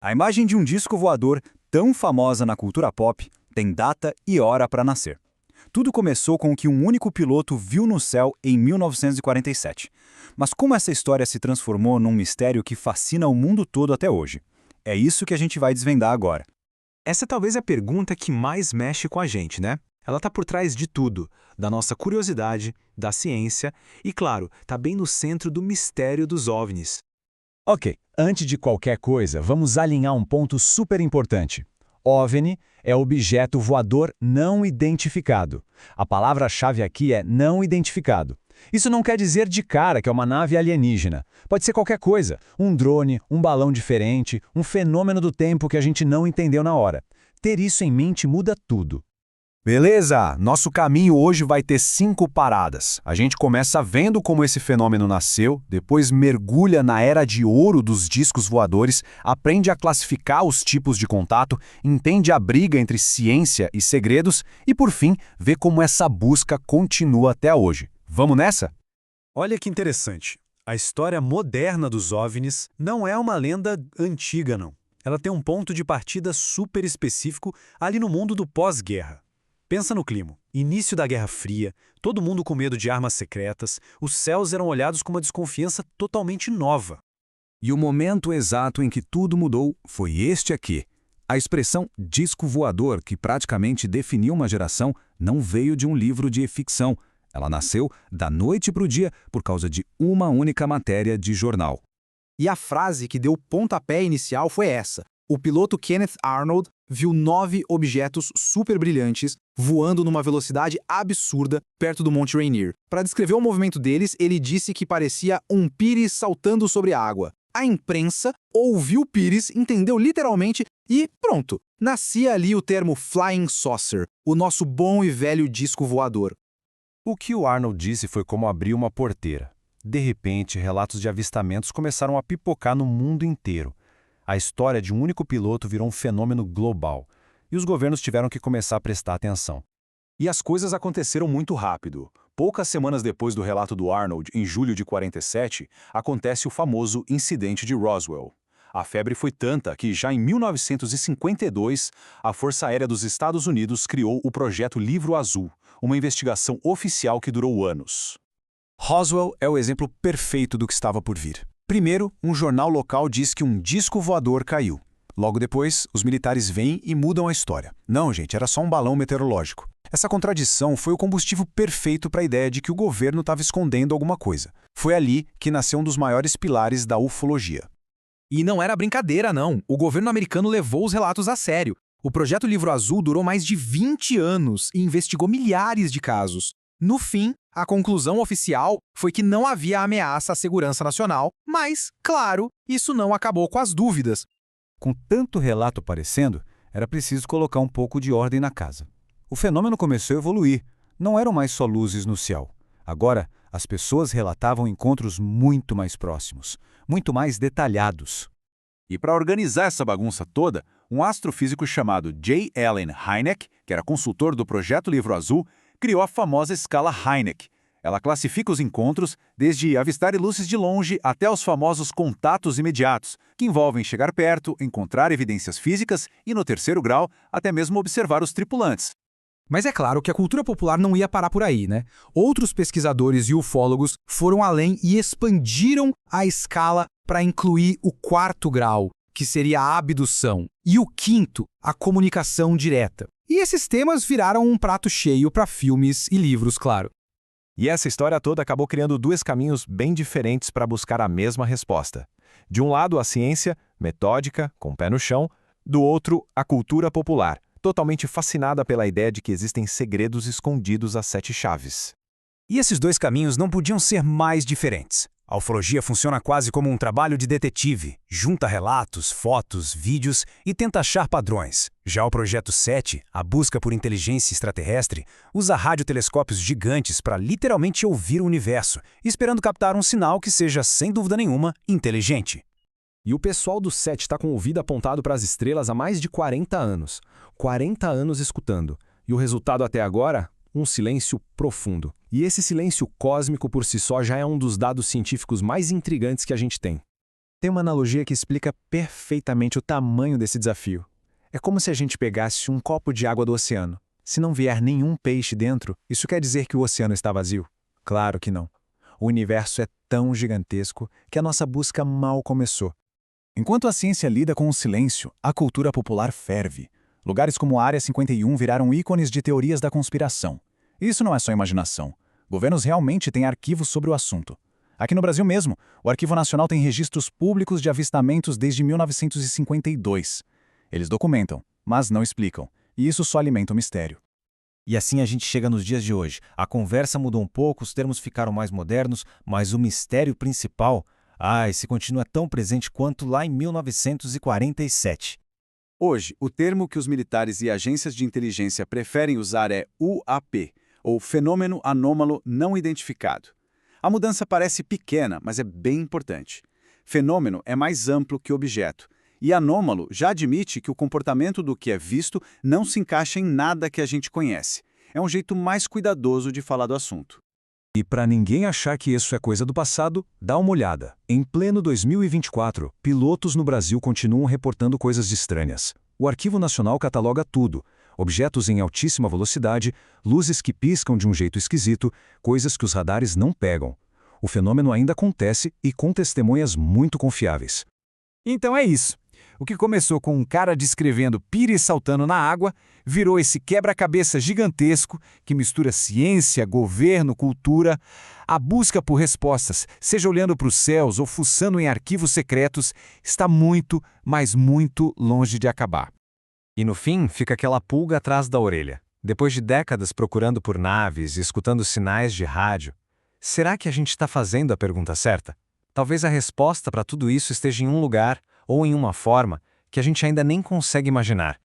A imagem de um disco voador tão famosa na cultura pop tem data e hora para nascer. Tudo começou com o que um único piloto viu no céu em 1947. Mas como essa história se transformou num mistério que fascina o mundo todo até hoje? É isso que a gente vai desvendar agora. Essa é talvez a pergunta que mais mexe com a gente, né? Ela está por trás de tudo, da nossa curiosidade, da ciência e, claro, está bem no centro do mistério dos OVNIs. Ok, antes de qualquer coisa, vamos alinhar um ponto super importante. OVNI é objeto voador não identificado. A palavra-chave aqui é não identificado. Isso não quer dizer de cara que é uma nave alienígena. Pode ser qualquer coisa, um drone, um balão diferente, um fenômeno do tempo que a gente não entendeu na hora. Ter isso em mente muda tudo. Beleza, nosso caminho hoje vai ter 5 paradas. A gente começa vendo como esse fenômeno nasceu, depois mergulha na era de ouro dos discos voadores, aprende a classificar os tipos de contato, entende a briga entre ciência e segredos e, por fim, vê como essa busca continua até hoje. Vamos nessa? Olha que interessante. A história moderna dos OVNIs não é uma lenda antiga, não. Ela tem um ponto de partida super específico ali no mundo do pós-guerra. Pensa no clima. Início da Guerra Fria, todo mundo com medo de armas secretas, os céus eram olhados com uma desconfiança totalmente nova. E o momento exato em que tudo mudou foi este aqui. A expressão disco voador, que praticamente definiu uma geração, não veio de um livro de ficção. Ela nasceu da noite para o dia por causa de uma única matéria de jornal. E a frase que deu o pontapé inicial foi essa. O piloto Kenneth Arnold viu 9 objetos super brilhantes voando numa velocidade absurda perto do Monte Rainier. Para descrever o movimento deles, ele disse que parecia um pires saltando sobre a água. A imprensa ouviu o pires, entendeu literalmente e pronto. Nascia ali o termo Flying Saucer, o nosso bom e velho disco voador. O que o Arnold disse foi como abrir uma porteira. De repente, relatos de avistamentos começaram a pipocar no mundo inteiro. A história de um único piloto virou um fenômeno global, e os governos tiveram que começar a prestar atenção. E as coisas aconteceram muito rápido. Poucas semanas depois do relato do Arnold, em julho de 47, acontece o famoso incidente de Roswell. A febre foi tanta que já em 1952, a Força Aérea dos Estados Unidos criou o Projeto Livro Azul, uma investigação oficial que durou anos. Roswell é o exemplo perfeito do que estava por vir. Primeiro, um jornal local diz que um disco voador caiu. Logo depois, os militares vêm e mudam a história. Não, gente, era só um balão meteorológico. Essa contradição foi o combustível perfeito para a ideia de que o governo estava escondendo alguma coisa. Foi ali que nasceu um dos maiores pilares da ufologia. E não era brincadeira, não. O governo americano levou os relatos a sério. O Projeto Livro Azul durou mais de 20 anos e investigou milhares de casos. No fim, a conclusão oficial foi que não havia ameaça à segurança nacional, mas, claro, isso não acabou com as dúvidas. Com tanto relato aparecendo, era preciso colocar um pouco de ordem na casa. O fenômeno começou a evoluir. Não eram mais só luzes no céu. Agora, as pessoas relatavam encontros muito mais próximos, muito mais detalhados. E para organizar essa bagunça toda, um astrofísico chamado J. Allen Hynek, que era consultor do Projeto Livro Azul, criou a famosa escala Hynek. Ela classifica os encontros desde avistar luzes de longe até os famosos contatos imediatos, que envolvem chegar perto, encontrar evidências físicas e, no terceiro grau, até mesmo observar os tripulantes. Mas é claro que a cultura popular não ia parar por aí, né? Outros pesquisadores e ufólogos foram além e expandiram a escala para incluir o 4º grau, que seria a abdução, e o 5º, a comunicação direta. E esses temas viraram um prato cheio para filmes e livros, claro. E essa história toda acabou criando 2 caminhos bem diferentes para buscar a mesma resposta. De um lado, a ciência, metódica, com o pé no chão. Do outro, a cultura popular, totalmente fascinada pela ideia de que existem segredos escondidos às 7 chaves. E esses 2 caminhos não podiam ser mais diferentes. A ufologia funciona quase como um trabalho de detetive, junta relatos, fotos, vídeos e tenta achar padrões. Já o Projeto 7, a busca por inteligência extraterrestre, usa radiotelescópios gigantes para literalmente ouvir o universo, esperando captar um sinal que seja, sem dúvida nenhuma, inteligente. E o pessoal do 7 está com o ouvido apontado para as estrelas há mais de 40 anos. 40 anos escutando. E o resultado até agora? Um silêncio profundo. E esse silêncio cósmico por si só já é um dos dados científicos mais intrigantes que a gente tem. Tem uma analogia que explica perfeitamente o tamanho desse desafio. É como se a gente pegasse um copo de água do oceano. Se não vier nenhum peixe dentro, isso quer dizer que o oceano está vazio? Claro que não. O universo é tão gigantesco que a nossa busca mal começou. Enquanto a ciência lida com o silêncio, a cultura popular ferve. Lugares como a Área 51 viraram ícones de teorias da conspiração. E isso não é só imaginação. Governos realmente têm arquivos sobre o assunto. Aqui no Brasil mesmo, o Arquivo Nacional tem registros públicos de avistamentos desde 1952. Eles documentam, mas não explicam, e isso só alimenta o mistério. E assim a gente chega nos dias de hoje. A conversa mudou um pouco, os termos ficaram mais modernos, mas o mistério principal, esse continua tão presente quanto lá em 1947. Hoje, o termo que os militares e agências de inteligência preferem usar é UAP, ou Fenômeno Anômalo Não Identificado. A mudança parece pequena, mas é bem importante. Fenômeno é mais amplo que objeto, e anômalo já admite que o comportamento do que é visto não se encaixa em nada que a gente conhece. É um jeito mais cuidadoso de falar do assunto. E para ninguém achar que isso é coisa do passado, dá uma olhada. Em pleno 2024, pilotos no Brasil continuam reportando coisas estranhas. O Arquivo Nacional cataloga tudo. Objetos em altíssima velocidade, luzes que piscam de um jeito esquisito, coisas que os radares não pegam. O fenômeno ainda acontece e com testemunhas muito confiáveis. Então é isso. O que começou com um cara descrevendo pires saltando na água, virou esse quebra-cabeça gigantesco que mistura ciência, governo, cultura. A busca por respostas, seja olhando para os céus ou fuçando em arquivos secretos, está muito, mas muito longe de acabar. E no fim, fica aquela pulga atrás da orelha. Depois de décadas procurando por naves e escutando sinais de rádio, será que a gente está fazendo a pergunta certa? Talvez a resposta para tudo isso esteja em um lugar ou em uma forma que a gente ainda nem consegue imaginar.